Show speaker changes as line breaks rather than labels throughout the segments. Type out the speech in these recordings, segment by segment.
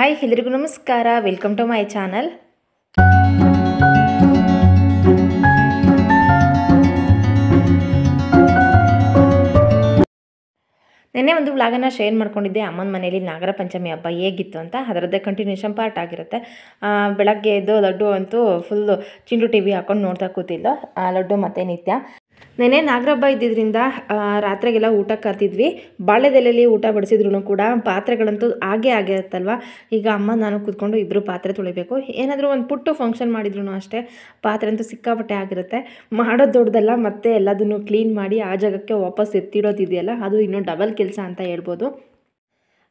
Hi ಎಲ್ಲರಿಗೂ ನಮಸ್ಕಾರ. Welcome to my channel. ನೆನ್ನೆ ಒಂದು ವ್ಲಾಗನ್ನು ಶೇರ್ ಮಾಡ್ಕೊಂಡಿದ್ದೆ. ಅಮ್ಮನ ಮನೆಯಲ್ಲಿ ನಾಗರ ಪಂಚಮಿ ಹಬ್ಬ ಹೇಗಿತ್ತು ಅಂತ ಅದರದ್ದೇ ಕಂಟಿನ್ಯೂಷನ್ ಪಾರ್ಟ್ ಆಗಿರುತ್ತೆ. ಬೆಳಗ್ಗೆ ಎದ್ದು ಲಡ್ಡು ಅಂತೂ ಫುಲ್ಲು ಚಿಂಡು ಟಿ ವಿ ಹಾಕೊಂಡು ನೋಡ್ತಾ ಕೂತಿದ್ದ ಲಡ್ಡು ಮತ್ತು ನಿತ್ಯ. ನೆನ್ನೆ ನಾಗರ ಹಬ್ಬ ಇದ್ದಿದ್ದರಿಂದ ರಾತ್ರಿಗೆಲ್ಲ ಊಟ ಕರ್ತಿದ್ವಿ. ಬಾಳೆದೆಲೆಯಲ್ಲಿ ಊಟ ಬಡಿಸಿದ್ರು ಕೂಡ ಪಾತ್ರೆಗಳಂತೂ ಹಾಗೇ ಆಗಿರುತ್ತಲ್ವ. ಈಗ ಅಮ್ಮ ನಾನು ಕೂತ್ಕೊಂಡು ಇಬ್ಬರು ಪಾತ್ರೆ ತೊಳಿಬೇಕು. ಏನಾದರೂ ಒಂದು ಪುಟ್ಟು ಫಂಕ್ಷನ್ ಮಾಡಿದ್ರು ಅಷ್ಟೇ ಪಾತ್ರೆ ಅಂತೂ ಸಿಕ್ಕಾಪಟ್ಟೆ ಆಗಿರುತ್ತೆ. ಮಾಡೋದು ದೊಡ್ಡದಲ್ಲ, ಮತ್ತೆ ಎಲ್ಲದನ್ನು ಕ್ಲೀನ್ ಮಾಡಿ ಆ ಜಾಗಕ್ಕೆ ವಾಪಸ್ ಎತ್ತಿಡೋದಿದೆಯಲ್ಲ, ಅದು ಇನ್ನೂ ಡಬಲ್ ಕೆಲಸ ಅಂತ ಹೇಳ್ಬೋದು.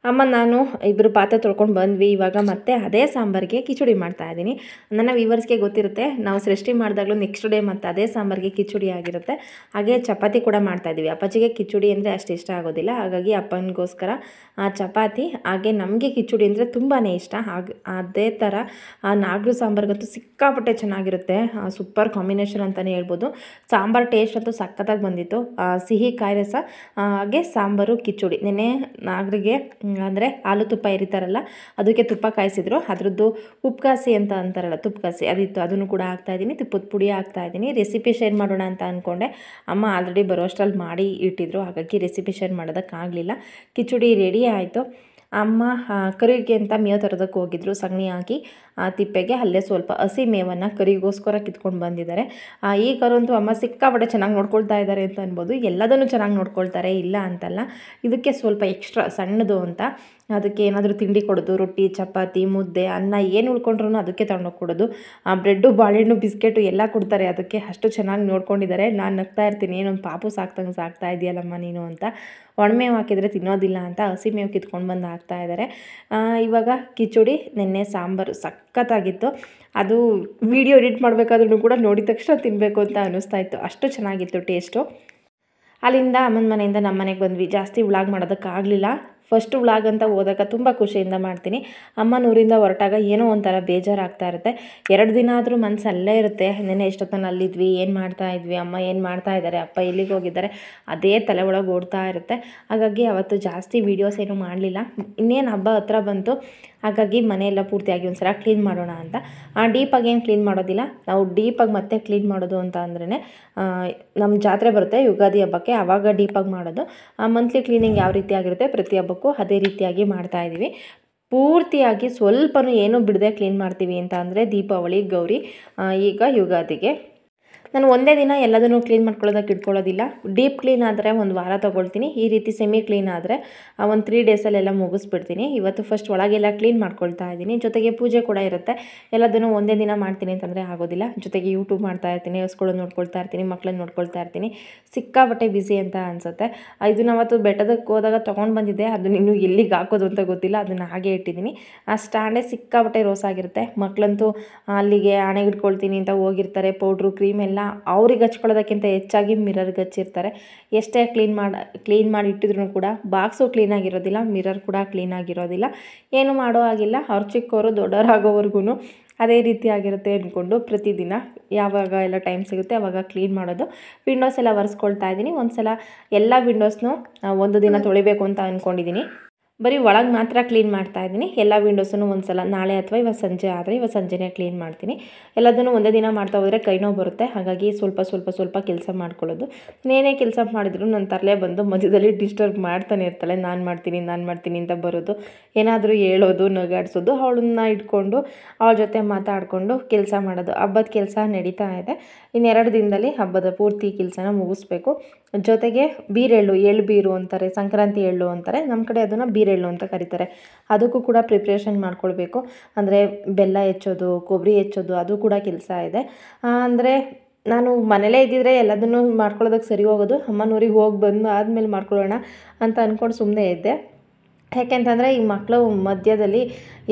ಅಮ್ಮ ನಾನು ಇಬ್ಬರು ಪಾತ್ರೆ ತೊಳ್ಕೊಂಡು ಬಂದ್ವಿ. ಇವಾಗ ಮತ್ತೆ ಅದೇ ಸಾಂಬಾರಿಗೆ ಕಿಚಡಿ ಮಾಡ್ತಾಯಿದ್ದೀನಿ. ನನ್ನ ವ್ಯೂವರ್ಸ್ಗೆ ಗೊತ್ತಿರುತ್ತೆ, ನಾವು ಸೃಷ್ಟಿ ಮಾಡಿದಾಗಲೂ ನೆಕ್ಸ್ಟ್ ಡೇ ಮತ್ತು ಅದೇ ಸಾಂಬಾರಿಗೆ ಕಿಚಡಿ ಆಗಿರುತ್ತೆ. ಹಾಗೆ ಚಪಾತಿ ಕೂಡ ಮಾಡ್ತಾಯಿದ್ದೀವಿ. ಅಪ್ಪಾಜಿಗೆ ಕಿಚಡಿ ಅಂದರೆ ಅಷ್ಟು ಇಷ್ಟ ಆಗೋದಿಲ್ಲ, ಹಾಗಾಗಿ ಅಪ್ಪನಿಗೋಸ್ಕರ ಚಪಾತಿ. ಹಾಗೆ ನಮಗೆ ಕಿಚಡಿ ಅಂದರೆ ತುಂಬಾ ಇಷ್ಟ. ಅದೇ ಥರ ನಾಗರು ಸಾಂಬಾರಿಗಂತೂ ಸಿಕ್ಕಾಪಟ್ಟೆ ಚೆನ್ನಾಗಿರುತ್ತೆ. ಸೂಪರ್ ಕಾಂಬಿನೇಷನ್ ಅಂತಲೇ ಹೇಳ್ಬೋದು. ಸಾಂಬಾರು ಟೇಸ್ಟ್ ಅಂತೂ ಸಖತ್ತಾಗಿ ಬಂದಿತ್ತು. ಸಿಹಿ ಕಾಯಿ ರಸ ಹಾಗೆ ಸಾಂಬಾರು ಕಿಚಡಿ. ನೆನ್ನೆ ನಾಗರಿಗೆ ಅಂದರೆ ಹಾಲು ತುಪ್ಪ ಇರಿತಾರಲ್ಲ, ಅದಕ್ಕೆ ತುಪ್ಪ ಕಾಯಿಸಿದ್ರು. ಅದರದ್ದು ಉಪ್ಕಾಸಿ ಅಂತ ಅಂತಾರಲ್ಲ, ತುಪ್ಪಕಾಸಿ ಅದಿತ್ತು, ಅದನ್ನು ಕೂಡ ಹಾಕ್ತಾಯಿದ್ದೀನಿ. ತುಪ್ಪದ ಪುಡಿ ಹಾಕ್ತಾಯಿದ್ದೀನಿ. ರೆಸಿಪಿ ಶೇರ್ ಮಾಡೋಣ ಅಂತ ಅಂದ್ಕೊಂಡೆ. ಅಮ್ಮ ಆಲ್ರೆಡಿ ಬರೋಷ್ಟರಲ್ಲಿ ಮಾಡಿ ಇಟ್ಟಿದ್ರು, ಹಾಗಾಗಿ ರೆಸಿಪಿ ಶೇರ್ ಮಾಡೋದಕ್ಕಾಗಲಿಲ್ಲ. ಕಿಚಡಿ ರೆಡಿ ಆಯಿತು. ಅಮ್ಮ ಕರಿಗೆ ಅಂತ ಮೇವು ತರೋದಕ್ಕೆ ಹೋಗಿದ್ರು. ಸಗಣಿ ಹಾಕಿ ತಿಪ್ಪೆಗೆ ಅಲ್ಲೇ ಸ್ವಲ್ಪ ಹಸಿ ಮೇವನ್ನು ಕರಿಗೋಸ್ಕರ ಕಿತ್ಕೊಂಡು ಬಂದಿದ್ದಾರೆ. ಈ ಕರಂತೂ ಅಮ್ಮ ಸಿಕ್ಕಾಪಟ್ಟೆ ಚೆನ್ನಾಗಿ ನೋಡ್ಕೊಳ್ತಾ ಇದ್ದಾರೆ ಅಂತ ಅನ್ಬೋದು. ಎಲ್ಲದನ್ನು ಚೆನ್ನಾಗಿ ನೋಡ್ಕೊಳ್ತಾರೆ, ಇಲ್ಲ ಅಂತಲ್ಲ. ಇದಕ್ಕೆ ಸ್ವಲ್ಪ ಎಕ್ಸ್ಟ್ರಾ ಸಣ್ಣದು ಅಂತ ಅದಕ್ಕೆ ಏನಾದರೂ ತಿಂಡಿ ಕೊಡೋದು, ರೊಟ್ಟಿ, ಚಪಾತಿ, ಮುದ್ದೆ, ಅನ್ನ ಏನು ಉಳ್ಕೊಂಡ್ರೂ ಅದಕ್ಕೆ ತಗೊಂಡೋಗಿ ಕೊಡೋದು. ಬ್ರೆಡ್ಡು, ಬಾಳೆಹಣ್ಣು, ಬಿಸ್ಕೆಟು ಎಲ್ಲ ಕೊಡ್ತಾರೆ. ಅದಕ್ಕೆ ಅಷ್ಟು ಚೆನ್ನಾಗಿ ನೋಡ್ಕೊಂಡಿದ್ದಾರೆ. ನಾನು ನಗ್ತಾ ಇರ್ತೀನಿ, ಏನೊಂದು ಪಾಪು ಸಾಕ್ತಾ ಇದೆಯಲ್ಲಮ್ಮ ನೀನು ಅಂತ. ಒಣಮೇವು ಹಾಕಿದರೆ ತಿನ್ನೋದಿಲ್ಲ ಅಂತ ಹಸಿ ಮೇವು ಕಿತ್ಕೊಂಡು ಬಂದು ಹಾಕ್ತಾಯಿದ್ದಾರೆ. ಇವಾಗ ಕಿಚಡಿ, ನೆನ್ನೆ ಸಾಂಬಾರು ಸಖತ್ತಾಗಿತ್ತು. ಅದು ವಿಡಿಯೋ ಎಡಿಟ್ ಮಾಡಬೇಕಾದ್ರೂ ಕೂಡ ನೋಡಿದ ತಕ್ಷಣ ತಿನ್ನಬೇಕು ಅಂತ ಅನ್ನಿಸ್ತಾ ಇತ್ತು, ಅಷ್ಟು ಚೆನ್ನಾಗಿತ್ತು ಟೇಸ್ಟು. ಅಲ್ಲಿಂದ ಅಮ್ಮನ ಮನೆಯಿಂದ ನಮ್ಮ ಮನೆಗೆ ಬಂದ್ವಿ. ಜಾಸ್ತಿ ವ್ಲಾಗ್ ಮಾಡೋದಕ್ಕಾಗಲಿಲ್ಲ. ಫಸ್ಟ್ ವ್ಲಾಗ್ ಅಂತ ಹೋದಾಗ ತುಂಬ ಖುಷಿಯಿಂದ ಮಾಡ್ತೀನಿ. ಅಮ್ಮನ ಊರಿಂದ ಹೊರಟಾಗ ಏನೋ ಒಂಥರ ಬೇಜಾರಾಗ್ತಾ ಇರುತ್ತೆ. 2 ದಿನ ಆದರೂ ಮನಸ್ಸಲ್ಲೇ ಇರುತ್ತೆ. ನೆನ್ನೆ ಎಷ್ಟೊತ್ತನ ಅಲ್ಲಿದ್ವಿ, ಏನು ಮಾಡ್ತಾಯಿದ್ವಿ, ಅಮ್ಮ ಏನು ಮಾಡ್ತಾಯಿದ್ದಾರೆ, ಅಪ್ಪ ಎಲ್ಲಿಗೆ ಹೋಗಿದ್ದಾರೆ, ಅದೇ ತಲೆ ಒಳಗೆ ಓಡ್ತಾ ಇರುತ್ತೆ. ಹಾಗಾಗಿ ಅವತ್ತು ಜಾಸ್ತಿ ವೀಡಿಯೋಸ್ ಏನೂ ಮಾಡಲಿಲ್ಲ. ಇನ್ನೇನು ಹಬ್ಬ ಹತ್ರ ಬಂತು, ಹಾಗಾಗಿ ಮನೆಯೆಲ್ಲ ಪೂರ್ತಿಯಾಗಿ ಒಂದು ಸಲ ಕ್ಲೀನ್ ಮಾಡೋಣ ಅಂತ. ಡೀಪಾಗಿ ಏನು ಕ್ಲೀನ್ ಮಾಡೋದಿಲ್ಲ. ನಾವು ಡೀಪಾಗಿ ಮತ್ತೆ ಕ್ಲೀನ್ ಮಾಡೋದು ಅಂತ ಅಂದ್ರೇ ನಮ್ಮ ಜಾತ್ರೆ ಬರುತ್ತೆ ಯುಗಾದಿ ಹಬ್ಬಕ್ಕೆ, ಆವಾಗ ಡೀಪಾಗಿ ಮಾಡೋದು. ಮಂತ್ಲಿ ಕ್ಲೀನಿಂಗ್ ಯಾವ ರೀತಿ ಆಗಿರುತ್ತೆ ಪ್ರತಿ ಹಬ್ಬಕ್ಕೂ ಅದೇ ರೀತಿಯಾಗಿ ಮಾಡ್ತಾಯಿದ್ದೀವಿ. ಪೂರ್ತಿಯಾಗಿ ಸ್ವಲ್ಪನೂ ಏನೂ ಬಿಡದೆ ಕ್ಲೀನ್ ಮಾಡ್ತೀವಿ ಅಂತ ಅಂದರೆ ದೀಪಾವಳಿ, ಗೌರಿ, ಈಗ ಯುಗಾದಿಗೆ. ನಾನು ಒಂದೇ ದಿನ ಎಲ್ಲದನ್ನು ಕ್ಲೀನ್ ಮಾಡ್ಕೊಳ್ಳೋದಕ್ಕೆ ಇಟ್ಕೊಳ್ಳೋದಿಲ್ಲ. ಡೀಪ್ ಕ್ಲೀನ್ ಆದರೆ 1 ವಾರ ತೊಗೊಳ್ತೀನಿ. ಈ ರೀತಿ ಸೆಮಿ ಕ್ಲೀನ್ ಆದರೆ ಒಂದು 3 ಡೇಸಲ್ಲೆಲ್ಲ ಮುಗಿಸ್ಬಿಡ್ತೀನಿ. ಇವತ್ತು ಫಸ್ಟ್ ಒಳಗೆಲ್ಲ ಕ್ಲೀನ್ ಮಾಡ್ಕೊಳ್ತಾ ಇದ್ದೀನಿ. ಜೊತೆಗೆ ಪೂಜೆ ಕೂಡ ಇರುತ್ತೆ. ಎಲ್ಲದನ್ನು ಒಂದೇ ದಿನ ಮಾಡ್ತೀನಿ ಅಂತಂದರೆ ಆಗೋದಿಲ್ಲ. ಜೊತೆಗೆ ಯೂಟ್ಯೂಬ್ ಮಾಡ್ತಾ ಇರ್ತೀನಿ, ಹಸ್ಗಳನ್ನು ನೋಡ್ಕೊಳ್ತಾ ಇರ್ತೀನಿ, ಮಕ್ಕಳನ್ನ ನೋಡ್ಕೊಳ್ತಾ ಇರ್ತೀನಿ. ಸಿಕ್ಕಾಪಟ್ಟೆ ಬ್ಯುಸಿ ಅಂತ ಅನಿಸುತ್ತೆ. ಇದನ್ನು ಅವತ್ತು ಬೆಟ್ಟದಕ್ಕೆ ಹೋದಾಗ ತೊಗೊಂಡು ಬಂದಿದ್ದೆ, ಅದನ್ನ ಇನ್ನೂ ಎಲ್ಲಿಗೆ ಹಾಕೋದು ಅಂತ ಗೊತ್ತಿಲ್ಲ, ಅದನ್ನು ಹಾಗೆ ಇಟ್ಟಿದ್ದೀನಿ. ಆ ಸ್ಟ್ಯಾಂಡೇ ಸಿಕ್ಕಾಪಟ್ಟೆ ರೋಸ್ ಆಗಿರುತ್ತೆ. ಮಕ್ಕಳಂತೂ ಅಲ್ಲಿಗೆ ಆಣೆಗೆ ಇಟ್ಕೊಳ್ತೀನಿ ಅಂತ ಹೋಗಿರ್ತಾರೆ. ಪೌಡ್ರು, ಕ್ರೀಮ್ ಎಲ್ಲ ಅವ್ರಿಗೆ ಹಚ್ಕೊಳ್ಳೋದಕ್ಕಿಂತ ಹೆಚ್ಚಾಗಿ ಮಿರರ್ಗೆ ಹಚ್ಚಿರ್ತಾರೆ. ಎಷ್ಟೇ ಕ್ಲೀನ್ ಮಾಡಿ ಇಟ್ಟಿದ್ರು ಕೂಡ ಬಾಕ್ಸು ಕ್ಲೀನಾಗಿರೋದಿಲ್ಲ, ಮಿರರ್ ಕೂಡ ಕ್ಲೀನಾಗಿರೋದಿಲ್ಲ. ಏನು ಮಾಡೋ ಆಗಿಲ್ಲ. ಅವ್ರು ಚಿಕ್ಕವರು ದೊಡ್ಡವರಾಗೋವರೆಗೂ ಅದೇ ರೀತಿ ಆಗಿರುತ್ತೆ ಅಂದ್ಕೊಂಡು ಪ್ರತಿದಿನ ಯಾವಾಗ ಎಲ್ಲ ಟೈಮ್ ಸಿಗುತ್ತೆ ಆವಾಗ ಕ್ಲೀನ್ ಮಾಡೋದು. ವಿಂಡೋಸ್ ಎಲ್ಲ ಒರೆಸ್ಕೊಳ್ತಾ ಇದ್ದೀನಿ. ಒಂದು ಸಲ ಎಲ್ಲ ವಿಂಡೋಸ್ನೂ ಒಂದು ದಿನ ತೊಳಿಬೇಕು ಅಂತ ಅಂದ್ಕೊಂಡಿದ್ದೀನಿ. ಬರೀ ಒಳಗೆ ಮಾತ್ರ ಕ್ಲೀನ್ ಮಾಡ್ತಾಯಿದ್ದೀನಿ. ಎಲ್ಲ ವಿಂಡೋಸನ್ನು ಒಂದು ಸಲ ನಾಳೆ ಅಥವಾ ಇವತ್ತು ಸಂಜೆ ಆದರೆ ಇವತ್ತು ಸಂಜೆನೇ ಕ್ಲೀನ್ ಮಾಡ್ತೀನಿ. ಎಲ್ಲದನ್ನು ಒಂದೇ ದಿನ ಮಾಡ್ತಾ ಹೋದರೆ ಕೈ ನೋವು ಬರುತ್ತೆ. ಹಾಗಾಗಿ ಸ್ವಲ್ಪ ಕೆಲಸ ಮಾಡ್ಕೊಳ್ಳೋದು. ಏನೇ ಕೆಲಸ ಮಾಡಿದ್ರು ನನ್ನ ತರಲೆ ಬಂದು ಮಧ್ಯದಲ್ಲಿ ಡಿಸ್ಟರ್ಬ್ ಮಾಡ್ತಾನೆ ಇರ್ತಾಳೆ. ನಾನು ಮಾಡ್ತೀನಿ ಅಂತ ಬರೋದು, ಏನಾದರೂ ಹೇಳೋದು, ನಗಾಡಿಸೋದು, ಅವಳನ್ನ ಇಟ್ಕೊಂಡು ಅವಳ ಜೊತೆ ಮಾತಾಡಿಕೊಂಡು ಕೆಲಸ ಮಾಡೋದು. ಹಬ್ಬದ ಕೆಲಸ ನಡೀತಾ ಇದೆ. ಇನ್ನು 2 ದಿನದಲ್ಲಿ ಹಬ್ಬದ ಪೂರ್ತಿ ಕೆಲಸನ ಮುಗಿಸ್ಬೇಕು. ಜೊತೆಗೆ ಬೀರೆಳ್ಳು, ಎಳ್ಳು ಬೀರು ಅಂತಾರೆ, ಸಂಕ್ರಾಂತಿ ಎಳ್ಳು ಅಂತಾರೆ, ನಮ್ಮ ಕಡೆ ಅದನ್ನು ಬೀರೆಳ್ಳು ಅಂತ ಕರೀತಾರೆ. ಅದಕ್ಕೂ ಕೂಡ ಪ್ರಿಪ್ರೇಷನ್ ಮಾಡ್ಕೊಳ್ಬೇಕು. ಅಂದರೆ ಬೆಲ್ಲ ಹೆಚ್ಚೋದು, ಕೊಬ್ಬರಿ ಹೆಚ್ಚೋದು, ಅದು ಕೂಡ ಕೆಲಸ ಇದೆ. ಅಂದರೆ ನಾನು ಮನೇಲೇ ಇದ್ದಿದ್ರೆ ಎಲ್ಲದನ್ನು ಮಾಡ್ಕೊಳ್ಳೋದಕ್ಕೆ ಸರಿ ಹೋಗೋದು. ಅಮ್ಮನೂರಿಗೆ ಹೋಗಿ ಬಂದು ಆದಮೇಲೆ ಮಾಡ್ಕೊಳ್ಳೋಣ ಅಂತ ಅಂದ್ಕೊಂಡು ಸುಮ್ಮನೆ ಇದ್ದೆ. ಯಾಕೆಂತಂದರೆ ಈ ಮಕ್ಕಳು ಮಧ್ಯದಲ್ಲಿ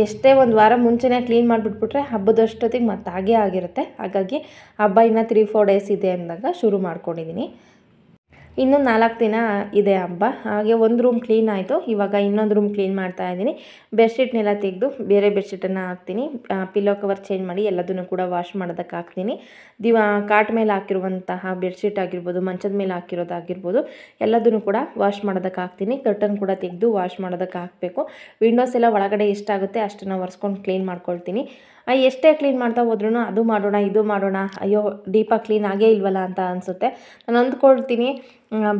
ಎಷ್ಟೇ 1 ವಾರ ಮುಂಚೆನೇ ಕ್ಲೀನ್ ಮಾಡಿಬಿಟ್ಬಿಟ್ರೆ ಹಬ್ಬದಷ್ಟೊತ್ತಿಗೆ ಮತ್ತೆ ಹಾಗೇ ಆಗಿರುತ್ತೆ. ಹಾಗಾಗಿ ಹಬ್ಬ ಇನ್ನೂ 3-4 ಡೇಸ್ ಇದೆ ಅಂದಾಗ ಶುರು ಮಾಡ್ಕೊಂಡಿದ್ದೀನಿ. ಇನ್ನೂ 4 ದಿನ ಇದೆ ಹಬ್ಬ. ಹಾಗೆ ಒಂದು ರೂಮ್ ಕ್ಲೀನ್ ಆಯಿತು. ಇವಾಗ ಇನ್ನೊಂದು ರೂಮ್ ಕ್ಲೀನ್ ಮಾಡ್ತಾ ಇದ್ದೀನಿ. ಬೆಡ್ಶೀಟ್ನೆಲ್ಲ ತೆಗೆದು ಬೇರೆ ಬೆಡ್ಶೀಟನ್ನು ಹಾಕ್ತೀನಿ. ಪಿಲ್ಲೋ ಕವರ್ ಚೇಂಜ್ ಮಾಡಿ ಎಲ್ಲದನ್ನು ಕೂಡ ವಾಶ್ ಮಾಡೋದಕ್ಕೆ ಹಾಕ್ತೀನಿ. ಕಾಟ್ ಮೇಲೆ ಹಾಕಿರುವಂತಹ ಬೆಡ್ಶೀಟ್ ಆಗಿರ್ಬೋದು, ಮಂಚದ ಮೇಲೆ ಹಾಕಿರೋದಾಗಿರ್ಬೋದು ಎಲ್ಲದನ್ನು ಕೂಡ ವಾಶ್ ಮಾಡೋದಕ್ಕೆ ಹಾಕ್ತೀನಿ. ಕರ್ಟನ್ ಕೂಡ ತೆಗೆದು ವಾಶ್ ಮಾಡೋದಕ್ಕೆ ಹಾಕಬೇಕು. ವಿಂಡೋಸ್ ಎಲ್ಲ ಒಳಗಡೆ ಎಷ್ಟಾಗುತ್ತೆ ಅಷ್ಟನ್ನು ಒರೆಸ್ಕೊಂಡು ಕ್ಲೀನ್ ಮಾಡ್ಕೊಳ್ತೀನಿ. ಎಷ್ಟೇ ಕ್ಲೀನ್ ಮಾಡ್ತಾ ಹೋದ್ರೂ ಅದು ಮಾಡೋಣ ಇದು ಮಾಡೋಣ, ಅಯ್ಯೋ ಡೀಪಾಗಿ ಕ್ಲೀನ್ ಆಗೇ ಇಲ್ವಲ್ಲ ಅಂತ ಅನಿಸುತ್ತೆ. ನಾನು ಅಂದ್ಕೊಳ್ತೀನಿ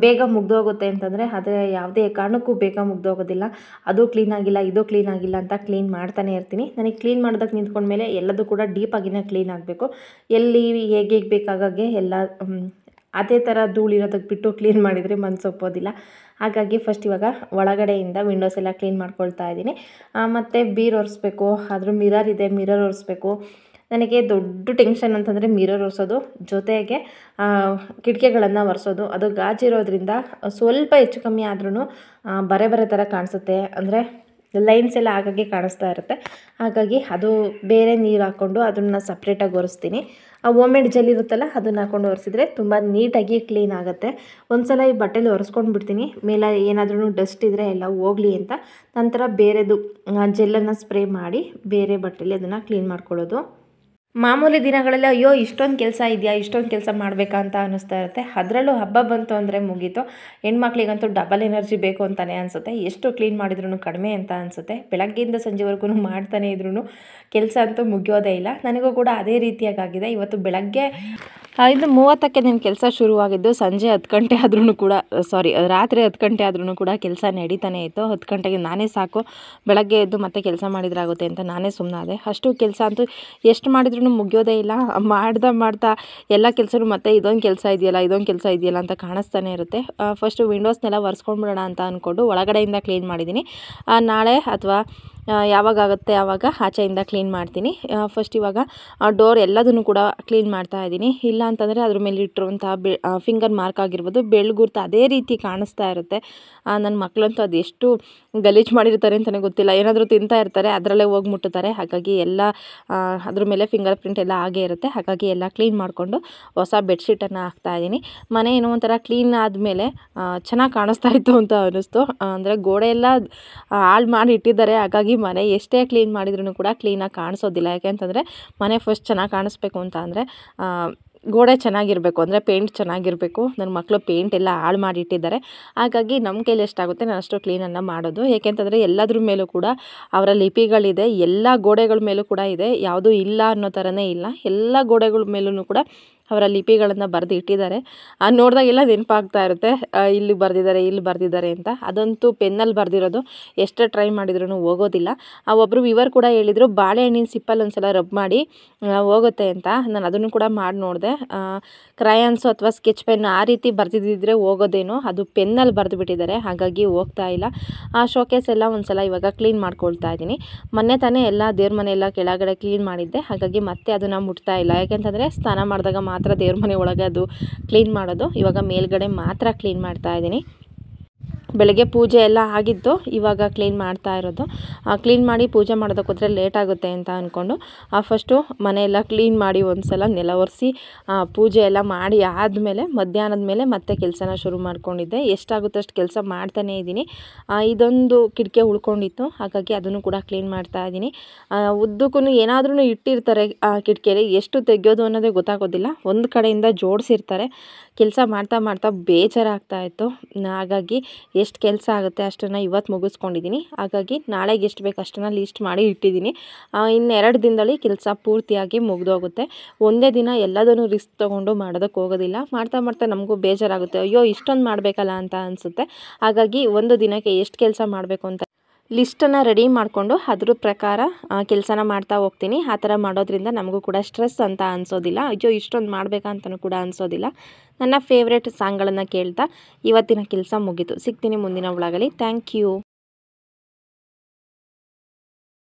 ಬೇಗ ಮುಗ್ದೋಗುತ್ತೆ ಅಂತಂದರೆ, ಆದರೆ ಯಾವುದೇ ಕಾರಣಕ್ಕೂ ಬೇಗ ಮುಗ್ದೋಗೋದಿಲ್ಲ. ಅದು ಕ್ಲೀನ್ ಆಗಿಲ್ಲ ಇದು ಕ್ಲೀನ್ ಆಗಿಲ್ಲ ಅಂತ ಕ್ಲೀನ್ ಮಾಡ್ತಾನೆ ಇರ್ತೀನಿ. ನನಗೆ ಕ್ಲೀನ್ ಮಾಡೋದಕ್ಕೆ ನಿಂತ್ಕೊಂಡ್ಮೇಲೆ ಎಲ್ಲದೂ ಕೂಡ ಡೀಪಾಗಿನೇ ಕ್ಲೀನ್ ಆಗಬೇಕು. ಎಲ್ಲಿ ಹೇಗೆ ಬೇಕಾಗಾಗೆ ಎಲ್ಲ ಅದೇ ಥರ ಧೂಳಿರೋದಕ್ಕೆ ಬಿಟ್ಟು ಕ್ಲೀನ್ ಮಾಡಿದರೆ ಮನಸ್ಸು ಒಪ್ಪೋದಿಲ್ಲ. ಹಾಗಾಗಿ ಫಸ್ಟ್ ಇವಾಗ ಒಳಗಡೆಯಿಂದ ವಿಂಡೋಸ್ ಎಲ್ಲ ಕ್ಲೀನ್ ಮಾಡ್ಕೊಳ್ತಾ ಇದ್ದೀನಿ. ಮತ್ತು ಬೀರು ಒರೆಸ್ಬೇಕು, ಅದ್ರ ಮಿರರ್ ಇದೆ, ಮಿರರ್ ಒರೆಸ್ಬೇಕು. ನನಗೆ ದೊಡ್ಡ ಟೆನ್ಷನ್ ಅಂತಂದರೆ ಮಿರರ್ ಒರೆಸೋದು, ಜೊತೆಗೆ ಕಿಟಕಿಗಳನ್ನು ಒರೆಸೋದು. ಅದು ಗಾಜಿರೋದ್ರಿಂದ ಸ್ವಲ್ಪ ಹೆಚ್ಚು ಕಮ್ಮಿ ಆದ್ರೂ ಬರೆ ಬರೆ ಥರ ಕಾಣಿಸುತ್ತೆ. ಅಂದರೆ ಲೈನ್ಸ್ ಎಲ್ಲ ಆಗಾಗ್ಗೆ ಕಾಣಿಸ್ತಾ ಇರುತ್ತೆ. ಹಾಗಾಗಿ ಅದು ಬೇರೆ ನೀರು ಹಾಕ್ಕೊಂಡು ಅದನ್ನು ಸಪ್ರೇಟಾಗಿ ಒರೆಸ್ತೀನಿ. ಹೋಮ್ಮೇಡ್ ಜೆಲ್ ಇರುತ್ತಲ್ಲ ಅದನ್ನು ಹಾಕ್ಕೊಂಡು ಒರೆಸಿದ್ರೆ ತುಂಬ ನೀಟಾಗಿ ಕ್ಲೀನ್ ಆಗುತ್ತೆ. ಒಂದು ಸಲ ಈ ಬಟ್ಟೆಲಿ ಒರೆಸ್ಕೊಂಡು ಬಿಡ್ತೀನಿ, ಮೇಲೆ ಏನಾದ್ರೂ ಡಸ್ಟ್ ಇದ್ದರೆ ಎಲ್ಲ ಹೋಗಲಿ ಅಂತ. ನಂತರ ಬೇರೆದು ಜೆಲ್ಲನ್ನು ಸ್ಪ್ರೇ ಮಾಡಿ ಬೇರೆ ಬಟ್ಟೆಲಿ ಅದನ್ನು ಕ್ಲೀನ್ ಮಾಡ್ಕೊಳ್ಳೋದು. ಮಾಮೂಲಿ ದಿನಗಳಲ್ಲಿ ಅಯ್ಯೋ ಇಷ್ಟೊಂದು ಕೆಲಸ ಇದೆಯಾ, ಇಷ್ಟೊಂದು ಕೆಲಸ ಮಾಡಬೇಕಾ ಅಂತ ಅನ್ನಿಸ್ತಾ ಇರುತ್ತೆ. ಅದರಲ್ಲೂ ಹಬ್ಬ ಬಂತು ಅಂದರೆ ಮುಗೀತು. ಹೆಣ್ಮಕ್ಳಿಗಂತೂ ಡಬಲ್ ಎನರ್ಜಿ ಬೇಕು ಅಂತಲೇ ಅನಿಸುತ್ತೆ. ಎಷ್ಟು ಕ್ಲೀನ್ ಮಾಡಿದ್ರೂ ಕಡಿಮೆ ಅಂತ ಅನಿಸುತ್ತೆ. ಬೆಳಗ್ಗೆಯಿಂದ ಸಂಜೆವರೆಗೂ ಮಾಡ್ತಾನೆ ಇದ್ರೂ ಕೆಲಸ ಅಂತೂ ಮುಗಿಯೋದೇ ಇಲ್ಲ. ನನಗೂ ಕೂಡ ಅದೇ ರೀತಿಯಾಗಿದೆ. ಇವತ್ತು ಬೆಳಗ್ಗೆ 5:30ಕ್ಕೆ ನನ್ನ ಕೆಲಸ ಶುರುವಾಗಿದ್ದು ಸಂಜೆ 10 ಗಂಟೆ ಆದ್ರೂ ಕೂಡ ರಾತ್ರಿ 10 ಗಂಟೆ ಆದ್ರೂ ಕೂಡ ಕೆಲಸ ನಡೀತಾನೆ ಇತ್ತು. 10 ಗಂಟೆಗೆ ನಾನೇ ಸಾಕು, ಬೆಳಗ್ಗೆ ಎದ್ದು ಮತ್ತೆ ಕೆಲಸ ಮಾಡಿದ್ರಾಗುತ್ತೆ ಅಂತ ನಾನೇ ಸುಮ್ಮನಾದೆ. ಅಷ್ಟು ಕೆಲಸ ಅಂತೂ ಎಷ್ಟು ಮಾಡಿದ್ರೂ ಮುಗಿಯೋದೇ ಇಲ್ಲ. ಮಾಡ್ತಾ ಎಲ್ಲ ಕೆಲಸನೂ ಮತ್ತೆ ಇದೊಂದು ಕೆಲಸ ಇದೆಯಲ್ಲ ಅಂತ ಕಾಣಿಸ್ತಾನೆ ಇರುತ್ತೆ. ಫಸ್ಟು ವಿಂಡೋಸ್ನೆಲ್ಲ ಒರೆಸ್ಕೊಂಡ್ಬಿಡೋಣ ಅಂತ ಅಂದ್ಕೊಂಡು ಒಳಗಡೆಯಿಂದ ಕ್ಲೀನ್ ಮಾಡಿದ್ದೀನಿ. ನಾಳೆ ಅಥವಾ ಯಾವಾಗುತ್ತೆ ಆವಾಗ ಆಚೆಯಿಂದ ಕ್ಲೀನ್ ಮಾಡ್ತೀನಿ. ಫಸ್ಟ್ ಇವಾಗ ಡೋರ್ ಎಲ್ಲದನ್ನು ಕೂಡ ಕ್ಲೀನ್ ಮಾಡ್ತಾ ಇದ್ದೀನಿ. ಇಲ್ಲ ಅಂತಂದರೆ ಅದ್ರ ಮೇಲೆ ಇಟ್ಟಿರುವಂತಹ ಫಿಂಗರ್ ಮಾರ್ಕ್ ಆಗಿರ್ಬೋದು, ಬೆಳ್ಗುರ್ತು ಅದೇ ರೀತಿ ಕಾಣಿಸ್ತಾ ಇರುತ್ತೆ. ನನ್ನ ಮಕ್ಕಳಂತೂ ಅದೆಷ್ಟು ಗಲೀಜು ಮಾಡಿರ್ತಾರೆ ಅಂತಲೇ ಗೊತ್ತಿಲ್ಲ. ಏನಾದರೂ ತಿಂತಾ ಇರ್ತಾರೆ, ಅದರಲ್ಲೇ ಹೋಗಿ ಮುಟ್ಟುತ್ತಾರೆ. ಹಾಗಾಗಿ ಎಲ್ಲ ಅದ್ರ ಮೇಲೆ ಫಿಂಗರ್ ಪ್ರಿಂಟ್ ಎಲ್ಲ ಆಗೇ ಇರುತ್ತೆ. ಹಾಗಾಗಿ ಎಲ್ಲ ಕ್ಲೀನ್ ಮಾಡಿಕೊಂಡು ಹೊಸ ಬೆಡ್ಶೀಟನ್ನು ಹಾಕ್ತಾಯಿದ್ದೀನಿ. ಮನೆ ಏನೋ ಒಂಥರ ಕ್ಲೀನ್ ಆದಮೇಲೆ ಚೆನ್ನಾಗಿ ಕಾಣಿಸ್ತಾ ಇತ್ತು ಅಂತ ಅನ್ನಿಸ್ತು. ಅಂದರೆ ಗೋಡೆ ಎಲ್ಲ ಹಾಳು ಮಾಡಿ ಇಟ್ಟಿದ್ದಾರೆ. ಹಾಗಾಗಿ ಮನೆ ಎಷ್ಟೇ ಕ್ಲೀನ್ ಮಾಡಿದ್ರೂ ಕೂಡ ಕ್ಲೀನಾಗಿ ಕಾಣಿಸೋದಿಲ್ಲ. ಯಾಕೆಂತಂದರೆ ಮನೆ ಫಸ್ಟ್ ಚೆನ್ನಾಗಿ ಕಾಣಿಸ್ಬೇಕು ಅಂತ ಅಂದರೆ ಗೋಡೆ ಚೆನ್ನಾಗಿರಬೇಕು, ಅಂದರೆ ಪೇಂಟ್ ಚೆನ್ನಾಗಿರಬೇಕು. ನನ್ನ ಮಕ್ಕಳು ಪೇಂಟ್ ಎಲ್ಲ ಹಾಳು ಮಾಡಿಟ್ಟಿದ್ದಾರೆ. ಹಾಗಾಗಿ ನಮ್ಮ ಕೈಲಿ ಎಷ್ಟಾಗುತ್ತೆ ನಾನು ಅಷ್ಟು ಕ್ಲೀನನ್ನು ಮಾಡೋದು. ಏಕೆಂತಂದರೆ ಎಲ್ಲದ್ರ ಮೇಲೂ ಕೂಡ ಅವರ ಲಿಪಿಗಳಿದೆ, ಎಲ್ಲ ಗೋಡೆಗಳ ಮೇಲೂ ಕೂಡ ಇದೆ. ಯಾವುದೂ ಇಲ್ಲ ಅನ್ನೋ ಥರನೇ ಇಲ್ಲ. ಎಲ್ಲ ಗೋಡೆಗಳ ಮೇಲೂ ಕೂಡ ಅವರ ಲಿಪಿಗಳನ್ನು ಬರೆದು ಇಟ್ಟಿದ್ದಾರೆ. ನೋಡಿದಾಗೆಲ್ಲ ನೆನಪಾಗ್ತಾ ಇರುತ್ತೆ, ಇಲ್ಲಿ ಬರೆದಿದ್ದಾರೆ ಅಂತ. ಅದಂತೂ ಪೆನ್ನಲ್ಲಿ ಬರೆದಿರೋದು, ಎಷ್ಟೇ ಟ್ರೈ ಮಾಡಿದ್ರೂ ಹೋಗೋದಿಲ್ಲ. ಒಬ್ಬರು ವಿವರ್ ಕೂಡ ಹೇಳಿದರು, ಬಾಳೆಹಣ್ಣಿನ ಸಿಪ್ಪಲ್ಲಿ ಒಂದ್ಸಲ ರಬ್ ಮಾಡಿ ಹೋಗುತ್ತೆ ಅಂತ. ನಾನು ಅದನ್ನು ಕೂಡ ಮಾಡಿ ನೋಡಿದೆ. ಕ್ರಯಾನ್ಸು ಅಥವಾ ಸ್ಕೆಚ್ ಪೆನ್ ಆ ರೀತಿ ಬರೆದಿದ್ದರೆ ಹೋಗೋದೇನೋ, ಅದು ಪೆನ್ನಲ್ಲಿ ಬರೆದು ಬಿಟ್ಟಿದ್ದಾರೆ. ಹಾಗಾಗಿ ಹೋಗ್ತಾ ಇಲ್ಲ. ಆ ಶೋಕೇಸ್ ಎಲ್ಲ ಒಂದ್ಸಲ ಇವಾಗ ಕ್ಲೀನ್ ಮಾಡ್ಕೊಳ್ತಾ ಇದ್ದೀನಿ. ಮೊನ್ನೆ ತಾನೇ ಎಲ್ಲ ದೇವ್ರ ಮನೆ ಎಲ್ಲ ಕೆಳಗಡೆ ಕ್ಲೀನ್ ಮಾಡಿದ್ದೆ. ಹಾಗಾಗಿ ಮತ್ತೆ ಅದನ್ನು ಮುಟ್ತಾ ಇಲ್ಲ. ಯಾಕೆಂತಂದರೆ ಸ್ನಾನ ಮಾಡಿದಾಗ ಮಾತ್ರ ದೇವ್ರ ಮನೆ ಒಳಗೆ ಅದು ಕ್ಲೀನ್ ಮಾಡೋದು. ಇವಾಗ ಮೇಲ್ಗಡೆ ಮಾತ್ರ ಕ್ಲೀನ್ ಮಾಡ್ತಾ ಇದ್ದೀನಿ. ಬೆಳಗ್ಗೆ ಪೂಜೆ ಎಲ್ಲ ಆಗಿತ್ತು, ಇವಾಗ ಕ್ಲೀನ್ ಮಾಡ್ತಾ ಇರೋದು. ಕ್ಲೀನ್ ಮಾಡಿ ಪೂಜೆ ಮಾಡೋದಕ್ಕೆ ಹೋದರೆ ಲೇಟ್ ಆಗುತ್ತೆ ಅಂತ ಅಂದ್ಕೊಂಡು ಫಸ್ಟು ಮನೆಯೆಲ್ಲ ಕ್ಲೀನ್ ಮಾಡಿ ಒಂದು ಸಲ ನೆಲ ಒರೆಸಿ ಪೂಜೆ ಎಲ್ಲ ಮಾಡಿ ಆದಮೇಲೆ ಮಧ್ಯಾಹ್ನದ ಮೇಲೆ ಮತ್ತೆ ಕೆಲಸನ ಶುರು ಮಾಡ್ಕೊಂಡಿದ್ದೆ. ಎಷ್ಟಾಗುತ್ತೋ ಅಷ್ಟು ಕೆಲಸ ಮಾಡ್ತಾನೇ ಇದ್ದೀನಿ. ಇದೊಂದು ಕಿಟಕಿ ಉಳ್ಕೊಂಡಿತ್ತು, ಹಾಗಾಗಿ ಅದನ್ನು ಕೂಡ ಕ್ಲೀನ್ ಮಾಡ್ತಾ ಇದ್ದೀನಿ. ಉದ್ದಕ್ಕೂ ಏನಾದ್ರೂ ಇಟ್ಟಿರ್ತಾರೆ ಕಿಟಕಿಯಲ್ಲಿ, ಎಷ್ಟು ತೆಗೆಯೋದು ಅನ್ನೋದೇ ಗೊತ್ತಾಗೋದಿಲ್ಲ. ಒಂದು ಕಡೆಯಿಂದ ಜೋಡಿಸಿರ್ತಾರೆ. ಕೆಲಸ ಮಾಡ್ತಾ ಬೇಜಾರಾಗ್ತಾ ಇತ್ತು. ಹಾಗಾಗಿ ಎಷ್ಟು ಕೆಲಸ ಆಗುತ್ತೆ ಅಷ್ಟನ್ನು ಇವತ್ತು ಮುಗಿಸ್ಕೊಂಡಿದ್ದೀನಿ. ಹಾಗಾಗಿ ನಾಳೆಗೆ ಎಷ್ಟು ಬೇಕು ಅಷ್ಟನ್ನು ಲೀಸ್ಟ್ ಮಾಡಿ ಇಟ್ಟಿದ್ದೀನಿ. ಇನ್ನು 2 ದಿನದಲ್ಲಿ ಕೆಲಸ ಪೂರ್ತಿಯಾಗಿ ಮುಗಿದೋಗುತ್ತೆ. ಒಂದೇ ದಿನ ಎಲ್ಲದನ್ನು ರಿಸ್ಕ್ ತೊಗೊಂಡು ಮಾಡೋದಕ್ಕೆ ಹೋಗೋದಿಲ್ಲ. ಮಾಡ್ತಾ ನಮಗೂ ಬೇಜಾರಾಗುತ್ತೆ, ಅಯ್ಯೋ ಇಷ್ಟೊಂದು ಮಾಡಬೇಕಲ್ಲ ಅಂತ ಅನಿಸುತ್ತೆ. ಹಾಗಾಗಿ ಒಂದು ದಿನಕ್ಕೆ ಎಷ್ಟು ಕೆಲಸ ಮಾಡಬೇಕು ಅಂತ ಲಿಸ್ಟನ್ನು ರೆಡಿ ಮಾಡಿಕೊಂಡು ಅದ್ರ ಪ್ರಕಾರ ಕೆಲಸನ ಮಾಡ್ತಾ ಹೋಗ್ತೀನಿ. ಆ ಥರ ಮಾಡೋದ್ರಿಂದ ನಮಗೂ ಕೂಡ ಸ್ಟ್ರೆಸ್ ಅಂತ ಅನಿಸೋದಿಲ್ಲ. ಅಯ್ಯೋ ಇಷ್ಟೊಂದು ಮಾಡಬೇಕಾ ಅಂತಲೂ ಕೂಡ ಅನಿಸೋದಿಲ್ಲ. ನನ್ನ ಫೇವ್ರೆಟ್ ಸಾಂಗ್ಗಳನ್ನು ಕೇಳ್ತಾ ಇವತ್ತಿನ ಕೆಲಸ ಮುಗೀತು. ಸಿಗ್ತೀನಿ ಮುಂದಿನ ವ್ಲಾಗಲ್ಲಿ. Thank you.